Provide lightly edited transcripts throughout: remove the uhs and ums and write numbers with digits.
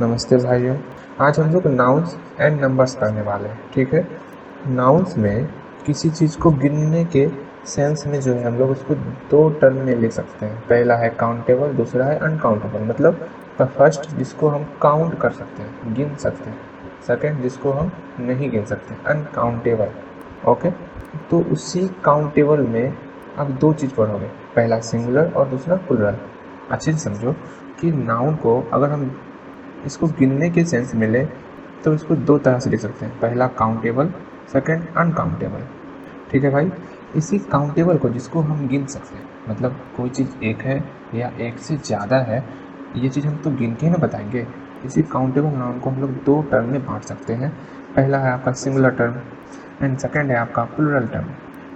नमस्ते भाइयों। आज हम लोग नाउन्स एंड नंबर्स पढ़ने वाले हैं। ठीक है। नाउन्स में किसी चीज़ को गिनने के सेंस में जो है हम लोग उसको दो टर्म में ले सकते हैं। पहला है काउंटेबल, दूसरा है अनकाउंटेबल। मतलब फर्स्ट जिसको हम काउंट कर सकते हैं, गिन सकते हैं। सेकंड जिसको हम नहीं गिन सकते, अनकाउंटेबल। ओके। तो उसी काउंटेबल में अब दो चीज़ पढ़ोगे, पहला सिंगुलर और दूसरा प्लुरल। अच्छे से समझो कि नाउन को अगर हम इसको गिनने के सेंस में ले तो इसको दो तरह से लिख सकते हैं, पहला काउंटेबल, सेकंड अनकाउंटेबल। ठीक है भाई। इसी काउंटेबल को जिसको हम गिन सकते हैं, मतलब कोई चीज़ एक है या एक से ज़्यादा है, ये चीज़ हम तो गिन के ना बताएंगे। इसी काउंटेबल नाउन को हम लोग दो टर्म में बांट सकते हैं। पहला है आपका सिंगुलर टर्म एंड सेकंड है आपका plural term.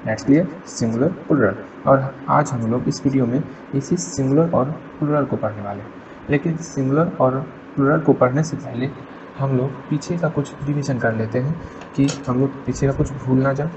That's clear, singular plural. और आज हम लोग इस वीडियो में इसी सिंगुलर और प्लुरल को पढ़ने वाले हैं। लेकिन सिंगुलर और प्लुरल को पढ़ने से पहले हम लोग पीछे का कुछ रिवीजन कर लेते हैं कि हम लोग पीछे का कुछ भूल ना जाए।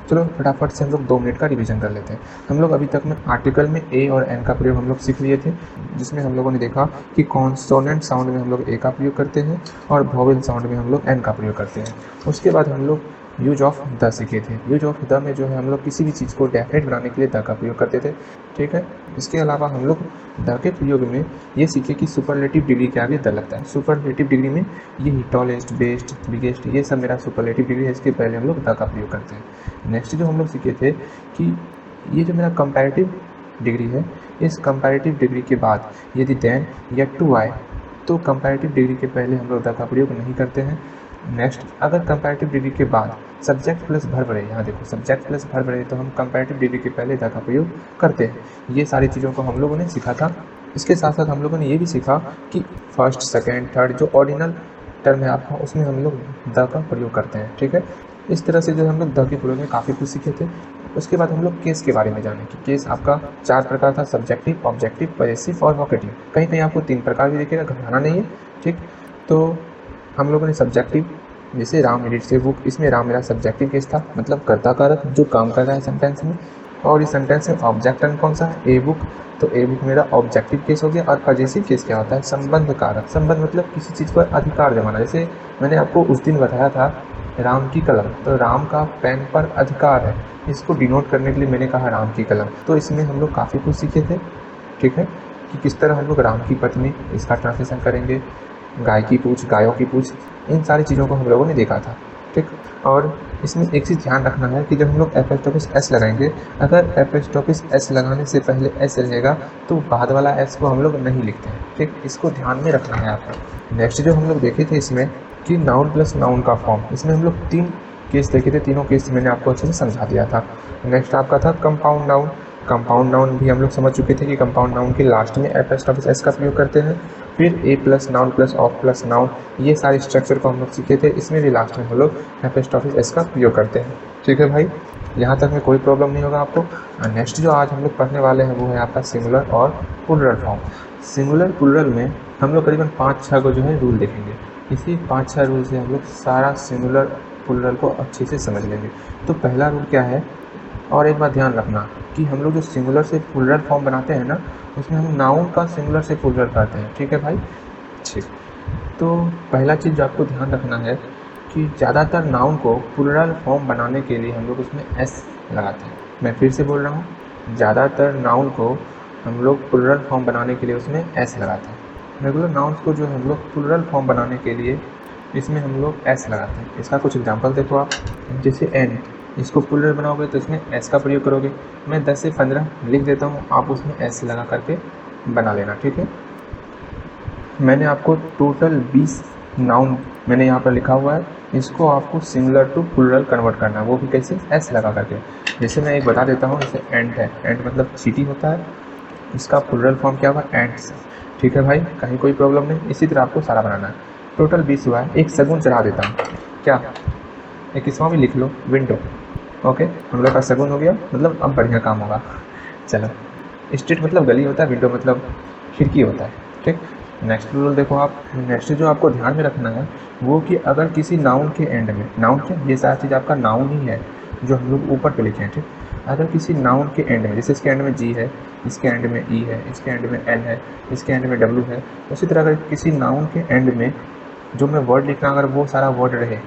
चलो फटाफट से हम लोग 2 मिनट का रिवीजन कर लेते हैं। हम लोग अभी तक में आर्टिकल में ए और एन का प्रयोग हम लोग सीख लिए थे, जिसमें हम लोगों ने देखा कि कॉन्सोनेंट साउंड में हम लोग ए का प्रयोग करते हैं और वोवेल साउंड में हम लोग एन का प्रयोग करते हैं। उसके बाद हम लोग यूज ऑफ द सीखे थे। यूज ऑफ द में जो है हम लोग किसी भी चीज़ को डेफिनेट बनाने के लिए द का प्रयोग करते थे। ठीक है। इसके अलावा हम लोग द के प्रयोग में ये सीखे कि सुपरलेटिव डिग्री के आगे द लगता है। सुपरलेटिव डिग्री में यही टॉलेस्ट, बेस्ट, बिगेस्ट, ये सब मेरा सुपरलेटिव डिग्री है, इसके पहले हम लोग द का प्रयोग करते हैं। नेक्स्ट जो हम लोग सीखे थे कि ये जो मेरा कंपैरेटिव डिग्री है, इस कंपैरेटिव डिग्री के बाद यदि देन या टू आए तो कंपैरेटिव डिग्री के पहले हम लोग द का प्रयोग नहीं करते हैं। नेक्स्ट, अगर कंपैरेटिव डिग्री के बाद सब्जेक्ट प्लस वर्ब रहे, यहाँ देखो सब्जेक्ट प्लस वर्ब रहे तो हम कंपैरेटिव डिग्री के पहले द का प्रयोग करते हैं। ये सारी चीज़ों को हम लोगों ने सीखा था। इसके साथ साथ हम लोगों ने ये भी सीखा कि फर्स्ट, सेकंड, थर्ड जो ऑर्डिनल टर्म है आपका, उसमें हम लोग द का प्रयोग करते हैं। ठीक है। इस तरह से जो हम लोग द के प्रयोग में काफ़ी कुछ सीखे थे। उसके बाद हम लोग केस के बारे में जाने कि केस आपका 4 प्रकार था, सब्जेक्टिव, ऑब्जेक्टिव, पजेसिव और वोकेटिव। कहीं कहीं आपको 3 प्रकार भी दिखेगा, घबराना नहीं है। ठीक। तो हम लोगों ने सब्जेक्टिव, जैसे राम रीड से बुक, इसमें राम मेरा सब्जेक्टिव केस था, मतलब कर्ता कारक जो काम कर रहा है सेंटेंस में। और इस सेंटेंस में ऑब्जेक्ट कौन सा है, ए बुक, तो ए बुक मेरा ऑब्जेक्टिव केस हो गया। और पजेसिव केस क्या होता है, संबंध कारक। संबंध मतलब किसी चीज़ पर अधिकार जमाना। जैसे मैंने आपको उस दिन बताया था राम की कलम, तो राम का पेन पर अधिकार है, इसको डिनोट करने के लिए मैंने कहा राम की कलम। तो इसमें हम लोग काफ़ी कुछ सीखे थे। ठीक है। कि किस तरह हम लोग राम की पत्नी, इसका ट्रांसलेशन करेंगे, गाय की पूछ, गायों की पूछ, इन सारी चीज़ों को हम लोगों ने देखा था। ठीक। और इसमें एक चीज़ ध्यान रखना है कि जब हम लोग एपोस्ट्रोफिस एस लगाएंगे, अगर एपोस्ट्रोफिस एस लगाने से पहले एस रहेगा तो बाद वाला एस को हम लोग नहीं लिखते हैं। ठीक। इसको ध्यान में रखना है आपको। नेक्स्ट जो हम लोग देखे थे इसमें कि नाउन प्लस नाउन का फॉर्म, इसमें हम लोग 3 केस देखे थे। तीनों केस मैंने आपको अच्छे से समझा दिया था। नेक्स्ट आपका था कंपाउंड नाउन। कंपाउंड नाउन भी हम लोग समझ चुके थे कि कंपाउंड नाउन के लास्ट में एपोस्ट्रोफिस एस का प्रयोग करते हैं। फिर a plus noun plus of plus noun, ये सारे स्ट्रक्चर को हम लोग सीखे थे। इसमें भी लास्ट में हम लोग एपोस्ट्रोफिस एस का प्रयोग करते हैं। ठीक है भाई, यहाँ तक में कोई प्रॉब्लम नहीं होगा आपको। नेक्स्ट जो आज हम लोग पढ़ने वाले हैं वो है आपका सिंगुलर और प्लुरल फॉर्म। सिंगुलर प्लुरल में हम लोग करीबन 5-6 को जो है रूल देखेंगे। इसी 5-6 रूल से हम लोग सारा सिंगुलर प्लुरल को अच्छे से समझ लेंगे। तो पहला रूल क्या है, और एक बात ध्यान रखना कि हम लोग जो सिंगुलर से प्लुरल फॉर्म बनाते हैं ना, उसमें हम नाउन का सिंगुलर से प्लुरल करते हैं। ठीक है भाई। ठीक। तो पहला चीज़ जो आपको ध्यान रखना है कि ज़्यादातर नाउन को प्लुरल फॉर्म बनाने के लिए हम लोग उसमें एस लगाते हैं। मैं फिर से बोल रहा हूँ, ज़्यादातर नाउन को हम लोग प्लुरल फॉर्म बनाने के लिए उसमें एस लगाते हैं। रेगुलर नाउन्स को जो हम लोग प्लुरल फॉर्म बनाने के लिए इसमें हम लोग एस लगाते हैं। इसका कुछ एग्जाम्पल देखो आप, जैसे एन, इसको प्लुरल बनाओगे तो इसमें एस का प्रयोग करोगे। मैं 10 से 15 लिख देता हूँ, आप उसमें एस लगा करके बना लेना। ठीक है। मैंने आपको टोटल 20 नाउन मैंने यहाँ पर लिखा हुआ है, इसको आपको सिंगुलर टू प्लुरल कन्वर्ट करना है, वो भी कैसे, एस लगा करके। जैसे मैं एक बता देता हूँ, जैसे एंट है, एंट मतलब चींटी होता है, इसका प्लुरल फॉर्म क्या होगा, एंट्स। ठीक है भाई, कहीं कोई प्रॉब्लम नहीं। इसी तरह आपको सारा बनाना है। टोटल 20 हुआ है। एक सगुन चढ़ा देता हूँ, क्या, एक इसमें भी लिख लो, विंडो। ओके, हम लोग का सगुन हो गया, मतलब अब बढ़िया काम होगा। चलो, स्ट्रीट मतलब गली होता है, विंडो मतलब खिड़की होता है। ठीक। नेक्स्ट रूल देखो आप। नेक्स्ट जो आपको ध्यान में रखना है वो कि अगर किसी नाउन के एंड में, नाउन क्या, ये सारी चीज़ आपका नाउन ही है जो हम लोग ऊपर पे लिखे हैं। ठीक। अगर किसी नाउन के एंड में, जैसे इसके एंड में जी है, इसके एंड में ई है, इसके एंड में एन है, इसके एंड में डब्ल्यू है, उसी तरह अगर किसी नाउन के एंड में जो मैं वर्ड लिख रहा हूँ अगर वो सारा वर्ड रहे,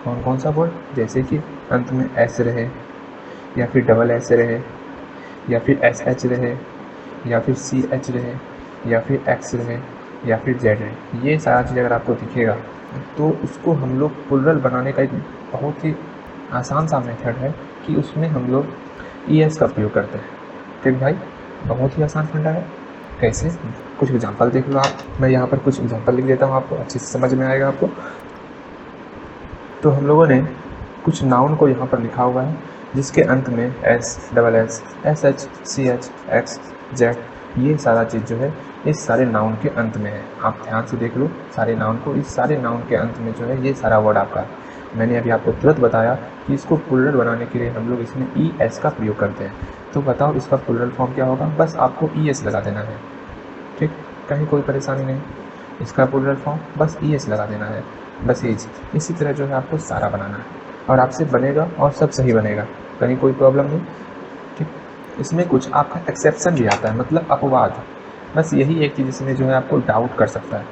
कौन कौन सा वर्ड, जैसे कि अंत में एस रहे, या फिर डबल एस रहे, या फिर एस एच रहे, या फिर सी एच रहे, या फिर एक्स रहे, या फिर जेड रहे, ये सारा चीज़ अगर आपको दिखेगा तो उसको हम लोग प्लुरल बनाने का एक बहुत ही आसान सा मेथड है कि उसमें हम लोग ई एस का प्रयोग करते हैं। ठीक भाई, बहुत ही आसान फंडा है। कैसे, कुछ एग्जांपल देख लो आप, मैं यहाँ पर कुछ एग्जांपल लिख देता हूँ, आपको अच्छे से समझ में आएगा आपको। तो हम लोगों ने कुछ नाउन को यहाँ पर लिखा हुआ है जिसके अंत में s, double s, s h, c h, x, z, ये सारा चीज़ जो है इस सारे नाउन के अंत में है। आप ध्यान से देख लो सारे नाउन को, इस सारे नाउन के अंत में जो है ये सारा वर्ड आपका है। मैंने अभी आपको तुरंत बताया कि इसको प्लुरल बनाने के लिए हम लोग इसमें ई एस का प्रयोग करते हैं। तो बताओ इसका प्लुरल फॉर्म क्या होगा, बस आपको ई एस लगा देना है। ठीक, कहीं कोई परेशानी नहीं, इसका प्लुरल फॉर्म बस ई एस लगा देना है, बस ये। इसी तरह जो है आपको सारा बनाना है और आपसे बनेगा और सब सही बनेगा, कहीं कोई प्रॉब्लम नहीं। ठीक, इसमें कुछ आपका एक्सेप्शन भी आता है, मतलब अपवाद। बस यही एक चीज़ इसमें जो है आपको डाउट कर सकता है,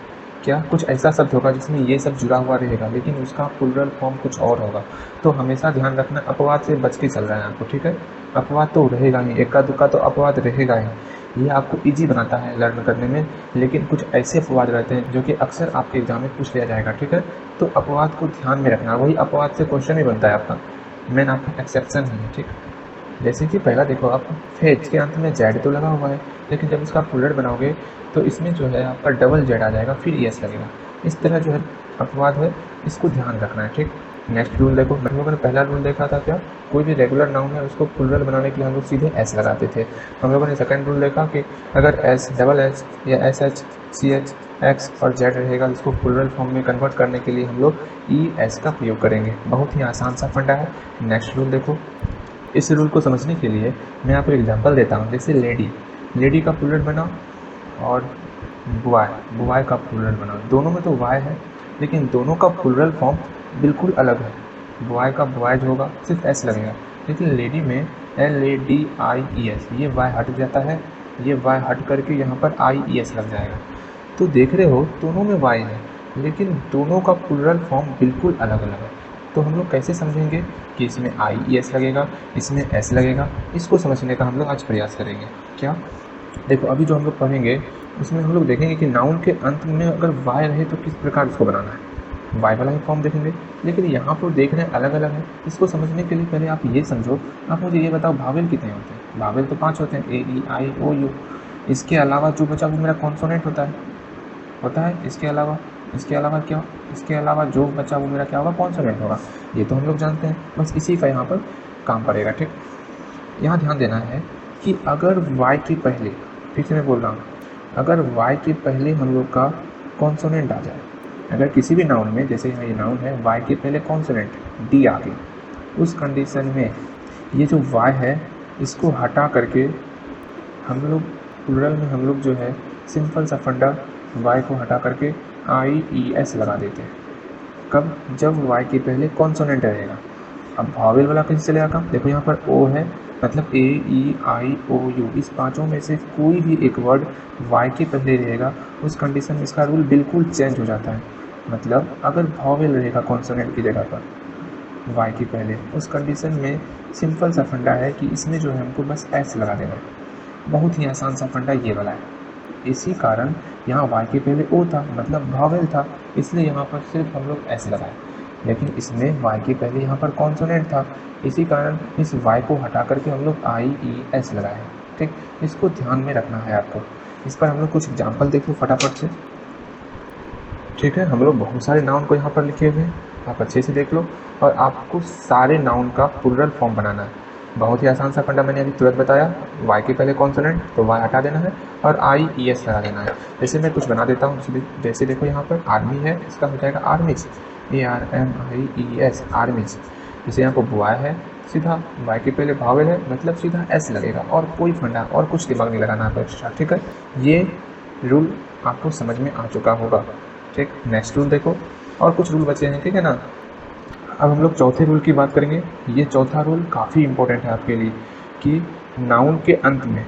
क्या कुछ ऐसा शब्द होगा जिसमें ये सब जुड़ा हुआ रहेगा लेकिन उसका प्लुरल फॉर्म कुछ और होगा। तो हमेशा ध्यान रखना अपवाद से बच के चल रहा है आपको। ठीक है, अपवाद तो रहेगा ही, इक्का दुक्का तो अपवाद रहेगा ही। ये आपको इजी बनाता है लर्न करने में, लेकिन कुछ ऐसे अपवाद रहते हैं जो कि अक्सर आपके एग्जाम में पूछ लिया जाएगा। ठीक है, तो अपवाद को ध्यान में रखना, वही अपवाद से क्वेश्चन ही बनता है आपका, मेन आपका एक्सेप्शन है। ठीक, जैसे कि पहला देखो आप, फेज के अंत में जेड तो लगा हुआ है, लेकिन जब इसका प्लुरल बनाओगे तो इसमें जो है आपका डबल जेड आ जाएगा, फिर एस लगेगा। इस तरह जो है अपवाद है, इसको ध्यान रखना है। ठीक, नेक्स्ट रूल देखो, हम लोगों ने पहला रूल देखा था क्या, कोई भी रेगुलर नाउन है उसको प्लुरल बनाने के लिए हम लोग सीधे एस लगाते थे। हम लोगों ने सेकंड रूल देखा कि अगर एस, डबल एस या s h, c h, x और जेड रहेगा, इसको प्लुरल फॉर्म में कन्वर्ट करने के लिए हम लोग ई एस का प्रयोग करेंगे। बहुत ही आसान सा फंडा है। नेक्स्ट रूल देखो, इस रूल को समझने के लिए मैं आपको एग्जांपल देता हूँ। जैसे लेडी, लेडी का प्लुरल बनाओ, और बॉय, बॉय का प्लुरल बनाओ। दोनों में तो वाई है, लेकिन दोनों का प्लुरल फॉर्म बिल्कुल अलग है। बॉय का बॉयज होगा, सिर्फ एस लगेगा, लेकिन लेडी में L A D I E S, ये वाई हट जाता है, ये वाई हट करके यहाँ पर आई ई एस लग जाएगा। तो देख रहे हो दोनों में वाई है, लेकिन दोनों का प्लुरल फॉर्म बिल्कुल अलग अलग है। तो हम लोग कैसे समझेंगे कि इसमें आई ई एस लगेगा, इसमें एस लगेगा, इसको समझने का हम लोग आज प्रयास करेंगे। क्या, देखो अभी जो हम लोग पढ़ेंगे उसमें हम लोग देखेंगे कि नाउन के अंत में अगर वाई रहे तो किस प्रकार उसको बनाना है, वाई वाला ही फॉर्म देखेंगे। लेकिन यहाँ पर देख रहे हैं अलग अलग है। इसको समझने के लिए पहले आप ये समझो, आप मुझे ये बताओ भावेल कितने होते हैं। भावेल तो 5 होते हैं, ए ई आई ओ यू। इसके अलावा जो बचा वो मेरा कॉन्सोनेंट होता है। इसके अलावा क्या, इसके अलावा जो बचा वो मेरा क्या होगा, कॉन्सोनेंट होगा। ये तो हम लोग जानते हैं, बस इसी का यहाँ पर काम पड़ेगा। ठीक, यहाँ ध्यान देना है कि अगर y के पहले, फिर से मैं बोल रहा हूँ, अगर y के पहले हम लोग का कॉन्सोनेंट आ जाए, अगर किसी भी नाउन में, जैसे यहाँ ये नाउन है, y के पहले कॉन्सोनेंट डी आ गई, उस कंडीशन में ये जो y है इसको हटा करके हम लोग प्लुरल में हम लोग जो है सिंपल सा फंडा y को हटा करके आई ई एस लगा देते हैं। कब, जब y के पहले कॉन्सोनेंट रहेगा। अब भावेल वाला कैसे चलेगा काम, देखो यहाँ पर ओ है, मतलब ए ई आई ओ यू, इस पांचों में से कोई भी एक वर्ड वाई के पहले रहेगा, उस कंडीशन में इसका रूल बिल्कुल चेंज हो जाता है। मतलब अगर भावेल रहेगा कॉन्सोनेंट की जगह पर वाई के पहले, उस कंडीशन में सिंपल सा फंडा है कि इसमें जो है हमको बस एस लगा देना है। बहुत ही आसान सा फंडा ये वाला है। इसी कारण यहाँ वाई के पहले ओ था, मतलब भावेल था, इसलिए यहाँ पर सिर्फ हम लोग एस लगाए। लेकिन इसमें y के पहले यहाँ पर कॉन्सोनेंट था, इसी कारण इस y को हटा करके हम लोग आई ई एस लगाए। ठीक, इसको ध्यान में रखना है आपको। इस पर हम लोग कुछ एग्जांपल देखो फटाफट से। ठीक है, हम लोग बहुत सारे नाउन को यहाँ पर लिखे हुए हैं, आप अच्छे से देख लो, और आपको सारे नाउन का प्लुरल फॉर्म बनाना है। बहुत ही आसान सा फंडा मैंने अभी तुरंत बताया, y के पहले कॉन्सोनेंट तो y हटा देना है और आई ई एस लगा देना है। जैसे मैं कुछ बना देता हूँ, जैसे देखो यहाँ पर आर्मी है, इसका हो जाएगा आर्मीज, ARMIES, आर्मीज। जैसे यहाँ पर बॉय है, सीधा y के पहले भावेल है, मतलब सीधा s लगेगा, और कोई फंडा और कुछ दिमाग नहीं लगाना आपको एक्स्ट्रा। ठीक है, ये रूल आपको समझ में आ चुका होगा। ठीक, नेक्स्ट रूल देखो, और कुछ रूल बचे हैं, ठीक है ना। अब हम लोग चौथे रूल की बात करेंगे। ये चौथा रूल काफ़ी इम्पोर्टेंट है आपके लिए कि नाउन के अंत में,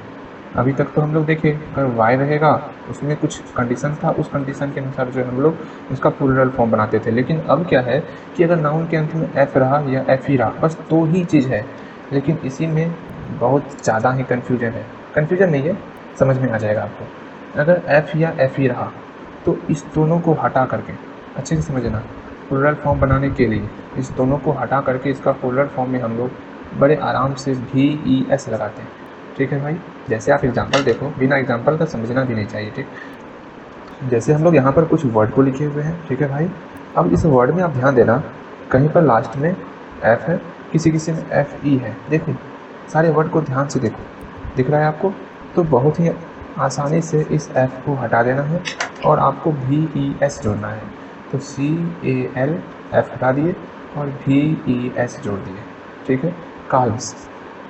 अभी तक तो हम लोग देखे अगर वाई रहेगा उसमें कुछ कंडीशन था, उस कंडीशन के अनुसार जो हम लोग उसका प्लूरल फॉर्म बनाते थे। लेकिन अब क्या है कि अगर नाउन के अंत में एफ रहा या एफ ही रहा, बस दो ही चीज़ है। लेकिन इसी में बहुत ज़्यादा ही कन्फ्यूजन है। कन्फ्यूजन नहीं है, समझ में आ जाएगा आपको। अगर एफ या एफ ही रहा तो इस दोनों को हटा करके, अच्छे से समझना, प्लूरल फॉर्म बनाने के लिए इस दोनों को हटा करके इसका प्लूरल फॉर्म में हम लोग बड़े आराम से भी ई एस लगाते हैं। ठीक है भाई, जैसे आप एग्जांपल देखो, बिना एग्जांपल का समझना भी नहीं चाहिए। ठीक, जैसे हम लोग यहाँ पर कुछ वर्ड को लिखे हुए हैं। ठीक है भाई, अब इस वर्ड में आप ध्यान देना, कहीं पर लास्ट में एफ है, किसी किसी में एफ ई है। देखो सारे वर्ड को ध्यान से देखो, दिख रहा है आपको? तो बहुत ही आसानी से इस एफ को हटा देना है और आपको भी ई एस जोड़ना है। तो सी ए एल एफ हटा दिए और भी ई एस जोड़ दिए। ठीक है, काल्स।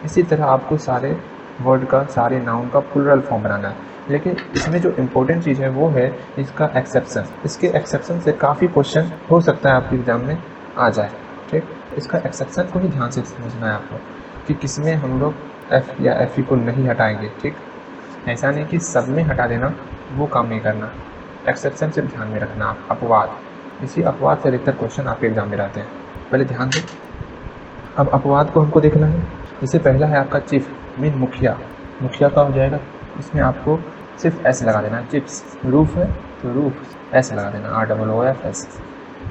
इसी तरह आपको सारे वर्ड का, सारे नाउन का प्लूरल फॉर्म बनाना है। लेकिन इसमें जो इम्पोर्टेंट चीज़ है वो है इसका एक्सेप्शन। इसके एक्सेप्शन से काफ़ी क्वेश्चन हो सकता है आपके एग्जाम में आ जाए। ठीक, इसका एक्सेप्शन को ही ध्यान से समझना है आपको कि किसमें हम लोग एफ या एफ ई को नहीं हटाएंगे। ठीक, ऐसा नहीं कि सब में हटा देना, वो काम नहीं करना। एक्सेप्शन से ध्यान में रखना। आप अपवाद, इसी अपवाद से अधिकतर क्वेश्चन आपके एग्जाम में रहते हैं, पहले ध्यान दें। अब अपवाद को हमको देखना है। जैसे पहला है आपका चीफ, मीन मुखिया। मुखिया का हो जाएगा, इसमें आपको सिर्फ एस लगा देना है। चिप्स। रूफ है तो रूफ एस लगा देना, r double o f s.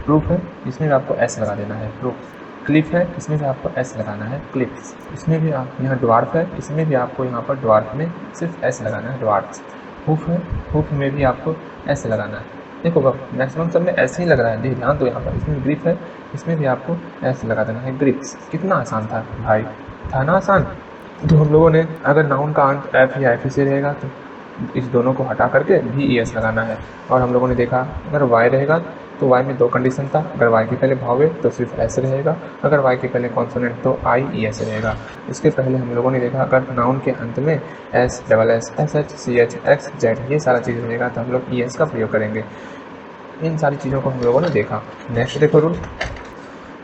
Proof है, इसमें भी आपको एस लगा देना है, प्रूफ। क्लिफ है, इसमें भी आपको एस लगाना है, क्लिप्स। इसमें भी आप, यहाँ ड्वार्फ है, इसमें भी आपको यहाँ पर ड्वार्फ में सिर्फ एस लगाना है, ड्वार्फ्स। हुफ है, हुफ में भी आपको एस लगाना है। देखो मैक्सिमम सब में ऐसे ही लग रहा है, ध्यान दो यहाँ पर। इसमें ग्रिप है, इसमें भी आपको एस लगा देना है, ग्रिप्स। कितना आसान था भाई, था ना आसान? तो हम लोगों ने अगर नाउन का अंत एफ या एफ से रहेगा तो इस दोनों को हटा करके भी ई एस लगाना है। और हम लोगों ने देखा अगर वाई रहेगा तो वाई में दो कंडीशन था, अगर वाई के पहले भावे तो सिर्फ एस रहेगा, अगर वाई के पहले कॉन्सोनेंट तो आई ई एस रहेगा। इसके पहले हम लोगों ने देखा अगर नाउन के अंत में s double s s h c h x z ये सारा चीज़ रहेगा तो हम लोग ई एस का प्रयोग करेंगे। इन सारी चीज़ों को हम लोगों ने देखा। नेक्स्ट देखो रूल,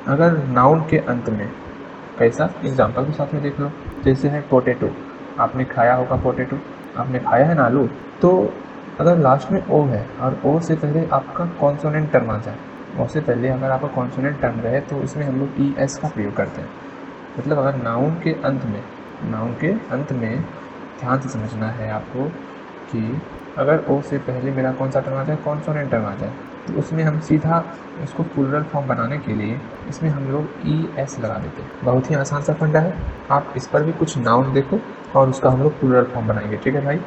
अगर नाउन के अंत में, कैसा एग्जाम्पल के साथ में देख लो, जैसे है पोटैटो। आपने खाया होगा पोटैटो, आपने खाया है ना आलू। तो अगर लास्ट में ओ है और ओ से पहले आपका कॉन्सोनेंट टर्म आ जाए, ओ से पहले अगर आपका कॉन्सोनेंट टर्म रहे तो इसमें हम लोग ई एस का प्रयोग करते हैं। मतलब अगर नाउन के अंत में ध्यान से समझना है आपको कि अगर ओ से पहले मेरा कौन सा टर्म आ जाए, कॉन्सोनेंट टर्म आ जाए, तो उसमें हम सीधा इसको प्लूरल फॉर्म बनाने के लिए इसमें हम लोग ई एस लगा देते हैं। बहुत ही आसान सा फंडा है। आप इस पर भी कुछ नाउन देखो और उसका हम लोग प्लूरल फॉर्म बनाएंगे। ठीक है भाई,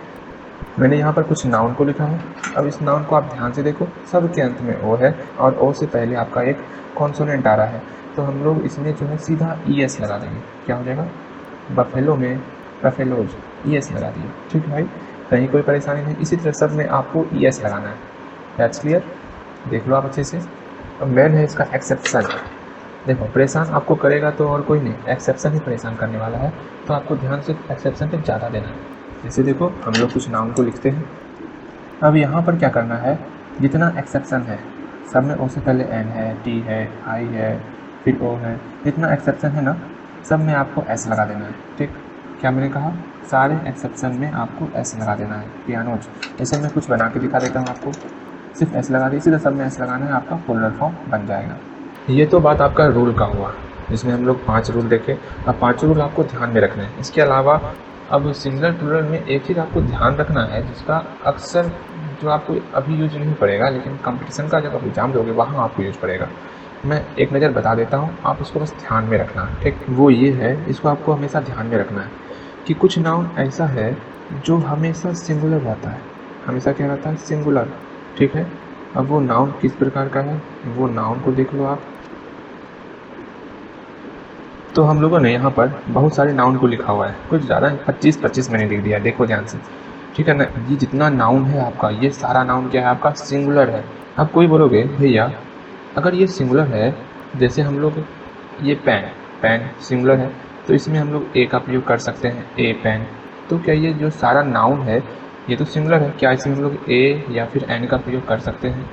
मैंने यहाँ पर कुछ नाउन को लिखा है। अब इस नाउन को आप ध्यान से देखो, सब के अंत में ओ है और ओ से पहले आपका एक कॉन्सोनेंट आ रहा है, तो हम लोग इसमें जो है सीधा ई एस लगा देंगे। क्या हो जाएगा? बफेलो में बफेलोज, ई एस लगा दिए। ठीक है भाई, कहीं कोई परेशानी नहीं। इसी तरह सब में आपको ई एस लगाना है। दैट्स क्लियर, देख लो आप अच्छे से। अब मेन है इसका एक्सेप्शन। देखो परेशान आपको करेगा तो और कोई नहीं, एक्सेप्शन ही परेशान करने वाला है, तो आपको ध्यान से एक्सेप्शन पे ज़्यादा देना है। जैसे देखो हम लोग कुछ नाउन को लिखते हैं। अब यहाँ पर क्या करना है, जितना एक्सेप्शन है सब में ओ से पहले एन है, टी है, आई है, फिर ओ है, जितना एक्सेप्शन है ना सब में आपको एस लगा देना है। ठीक, क्या मैंने कहा? सारे एक्सेप्शन में आपको एस लगा देना है। पियानोज, जैसे मैं कुछ बना के दिखा देता हूँ आपको, सिर्फ एस लगा दी, सीधा सब में एस लगाना है, आपका प्लूरल फॉर्म बन जाएगा। ये तो बात आपका रूल का हुआ, जिसमें हम लोग 5 रूल देखे। अब 5 रूल आपको ध्यान में रखना है। इसके अलावा अब सिंगुलर प्लूरल में एक चीज़ आपको ध्यान रखना है, जिसका अक्सर जो आपको अभी यूज नहीं पड़ेगा, लेकिन कंपटीशन का जब आप एग्जाम दोगे वहाँ आपको यूज पड़ेगा। मैं एक नज़र बता देता हूँ, आप इसको बस ध्यान में रखना। ठीक, वो ये है, इसको आपको हमेशा ध्यान में रखना है कि कुछ नाउन ऐसा है जो हमेशा सिंगुलर रहता है। हमेशा क्या रहता है? सिंगुलर। ठीक है, अब वो नाउन किस प्रकार का है, वो नाउन को देख लो आप। तो हम लोगों ने यहाँ पर बहुत सारे नाउन को लिखा हुआ है, कुछ ज़्यादा 25 मैंने लिख दिया, देखो ध्यान से। ठीक है ना, ये जितना नाउन है आपका, ये सारा नाउन क्या है आपका? सिंगुलर है। अब कोई बोलोगे भैया अगर ये सिंगुलर है, जैसे हम लोग ये पेन सिंगुलर है तो इसमें हम लोग ए का प्रयोग कर सकते हैं, ए पेन। तो क्या ये जो सारा नाउन है ये तो सिंगुलर है, क्या इसमें हम लोग ए या फिर एन का प्रयोग कर सकते हैं,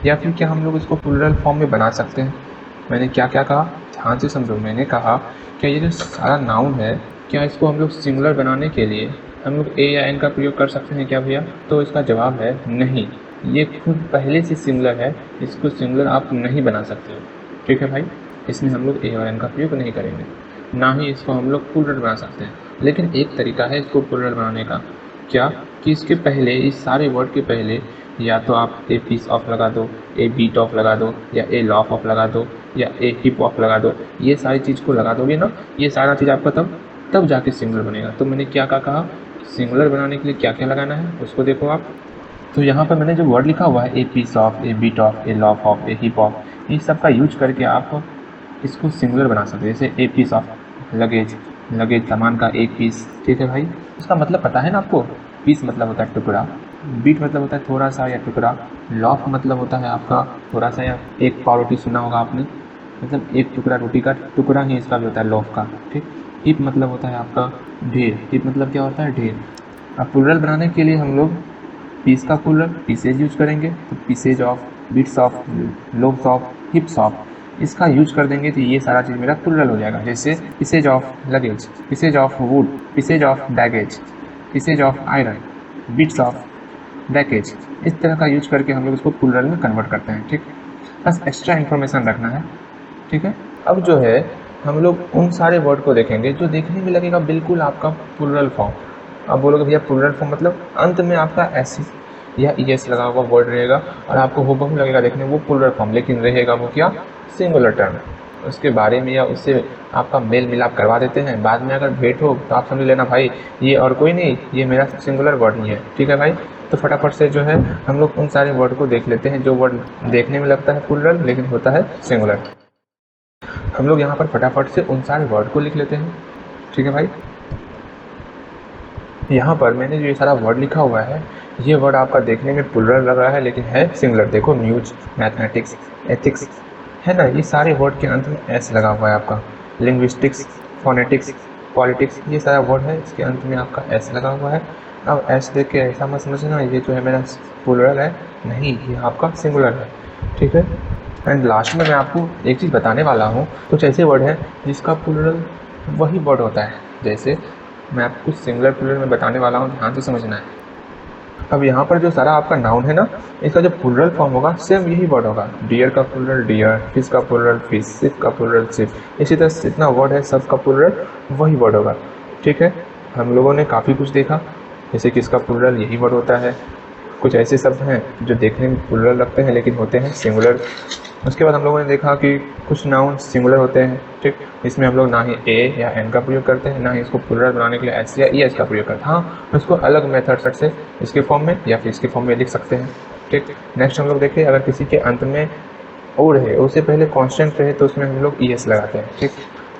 या फिर क्या हम लोग इसको प्लूरल फॉर्म में बना सकते हैं? मैंने क्या क्या कहा, ध्यान से समझो। मैंने कहा क्या ये जो सारा नाउन है, क्या इसको हम लोग सिंगुलर बनाने के लिए हम लोग ए या एन का प्रयोग कर सकते हैं क्या भैया? तो इसका जवाब है नहीं। ये खुद पहले से सिंगुलर है, इसको सिंगुलर आप नहीं बना सकते हो। ठीक है भाई, इसमें हम लोग ए और एन का प्रयोग नहीं करेंगे, ना ही इसको हम लोग प्लूरल बना सकते हैं। लेकिन एक तरीका है इसको प्लूरल बनाने का, क्या कि इसके पहले, इस सारे वर्ड के पहले या तो आप ए पीस ऑफ लगा दो, ए बीट ऑफ लगा दो, या ए लॉफ ऑफ लगा दो, या ए हिप ऑफ लगा दो। ये सारी चीज़ को लगा दोगे ना, ये सारा चीज़ आपका तब जाके सिंगुलर बनेगा। तो मैंने क्या कहा, सिंगुलर बनाने के लिए क्या क्या लगाना है उसको देखो आप। तो यहाँ पर मैंने जो वर्ड लिखा हुआ है, a piece of, a bit of, a loaf of, a heap of, इस सब का यूज करके आप इसको सिंगुलर बना सकते हैं। जैसे a piece of luggage, luggage सामान का एक पीस। ठीक है भाई, उसका मतलब पता है ना आपको? पीस मतलब होता है टुकड़ा, बीट मतलब होता है थोड़ा सा या टुकड़ा, लॉफ मतलब होता है आपका थोड़ा सा या एक पाव रोटी सुना होगा आपने, मतलब एक टुकड़ा रोटी का टुकड़ा ही इसका भी होता है लॉफ का। ठीक, हिप मतलब होता है आपका ढेर, हिप मतलब क्या होता है? ढेर। अब प्लूरल बनाने के लिए हम लोग पीस का प्लूरल पीसेज यूज करेंगे, तो pieces of, bits of, lobes of, हिप्स of, इसका यूज कर देंगे तो ये सारा चीज़ मेरा प्लूरल हो जाएगा। जैसे pieces of luggage, pieces of would, pieces of baggage, pieces of iron, bits of baggage, इस तरह का यूज करके हम लोग इसको प्लूरल में कन्वर्ट करते हैं। ठीक, बस एक्स्ट्रा इन्फॉर्मेशन रखना है। ठीक है, अब जो है हम लोग उन सारे वर्ड को देखेंगे जो देखने में लगेगा बिल्कुल आपका प्लूरल फॉर्म। अब बोलोगे भैया प्लूरल फॉर्म मतलब अंत में आपका एस या ई एस लगा हुआ वर्ड रहेगा और आपको हुबहू लगेगा देखने वो प्लूरल फॉर्म, लेकिन रहेगा वो क्या? Singular term. उसके बारे में या उससे आपका मेल मिलाप करवा देते हैं, बाद में अगर भेंट हो तो आप समझ लेना भाई ये और कोई नहीं, ये मेरा सिंगुलर वर्ड ही है। ठीक है भाई, तो फटाफट से जो है हम लोग उन सारे वर्ड को देख लेते हैं जो वर्ड देखने में लगता है प्लूरल लेकिन होता है सिंगुलर। हम लोग यहाँ पर फटाफट से उन सारे वर्ड को लिख लेते हैं। ठीक है भाई, यहाँ पर मैंने जो ये सारा वर्ड लिखा हुआ है, ये वर्ड आपका देखने में प्लूरल लग रहा है लेकिन है सिंगुलर। देखो न्यूज, मैथमेटिक्स, एथिक्स, है ना, ये सारे वर्ड के अंत में एस लगा हुआ है आपका। लिंग्विस्टिक्स, फोनेटिक्स, पॉलिटिक्स, ये सारा वर्ड है इसके अंत में आपका एस लगा हुआ है। अब एस देख के ऐसा मत समझना ये जो है मेरा प्लूरल है, नहीं, ये आपका सिंगुलर है। ठीक है, एंड लास्ट में मैं आपको एक चीज़ बताने वाला हूँ, कुछ ऐसे वर्ड हैं जिसका प्लूरल वही वर्ड होता है। जैसे मैं आपको कुछ सिंगुलर प्लूरल में बताने वाला हूँ, ध्यान से समझना है। अब यहाँ पर जो सारा आपका नाउन है ना, इसका जो प्लूरल फॉर्म होगा सेम यही वर्ड होगा। डियर का प्लूरल डियर, फिश का प्लूरल फिश, शिप का प्लूरल शिप, इसी तरह से जितना वर्ड है सब का प्लूरल वही वर्ड होगा। ठीक है, हम लोगों ने काफ़ी कुछ देखा, जैसे कि इसका प्लूरल यही वर्ड होता है। कुछ ऐसे शब्द हैं जो देखने में प्लूरल लगते हैं लेकिन होते हैं सिंगुलर। उसके बाद हम लोगों ने देखा कि कुछ नाउन सिंगुलर होते हैं। ठीक, इसमें हम लोग ना ही ए या एन का प्रयोग करते हैं, ना ही इसको प्लूरल बनाने के लिए एस या ई एस का प्रयोग करते हैं। हाँ, इसको अलग मेथड से इसके फॉर्म में या फिर इसके फॉर्म में लिख सकते हैं। ठीक, नेक्स्ट हम लोग देखें, अगर किसी के अंत में ओ रहे, उससे पहले कॉन्स्टेंट रहे तो उसमें हम लोग ई एस लगाते हैं। ठीक,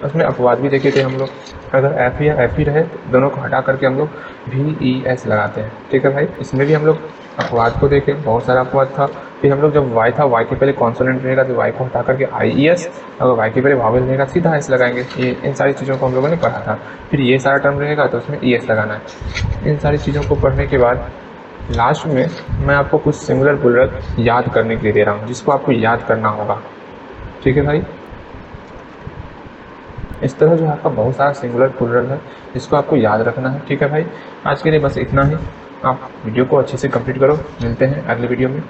उसमें अपवाद भी देखे थे हम लोग, अगर एफ या एफ ही रहे तो दोनों को हटा करके हम लोग भी ई एस लगाते हैं। ठीक है भाई, इसमें भी हम लोग अपवाद को देखें, बहुत सारा अपवाद था। फिर हम लोग जब वाई था, वाई के पहले कॉन्सोनेंट रहेगा तो वाई को हटा करके आई ई एस, अगर वाई के पहले वावेल रहेगा सीधा एस लगाएंगे। ये इन सारी चीज़ों को हम लोगों ने पढ़ा था। फिर ये सारा टर्म रहेगा तो उसमें ई एस लगाना है। इन सारी चीज़ों को पढ़ने के बाद लास्ट में मैं आपको कुछ सिंगुलर प्लूरल याद करने के लिए दे रहा हूँ, जिसको आपको याद करना होगा। ठीक है भाई, इस तरह जो आपका बहुत सारा सिंगुलर प्लूरल है जिसको आपको याद रखना है। ठीक है भाई, आज के लिए बस इतना ही। आप वीडियो को अच्छे से कंप्लीट करो, मिलते हैं अगले वीडियो में।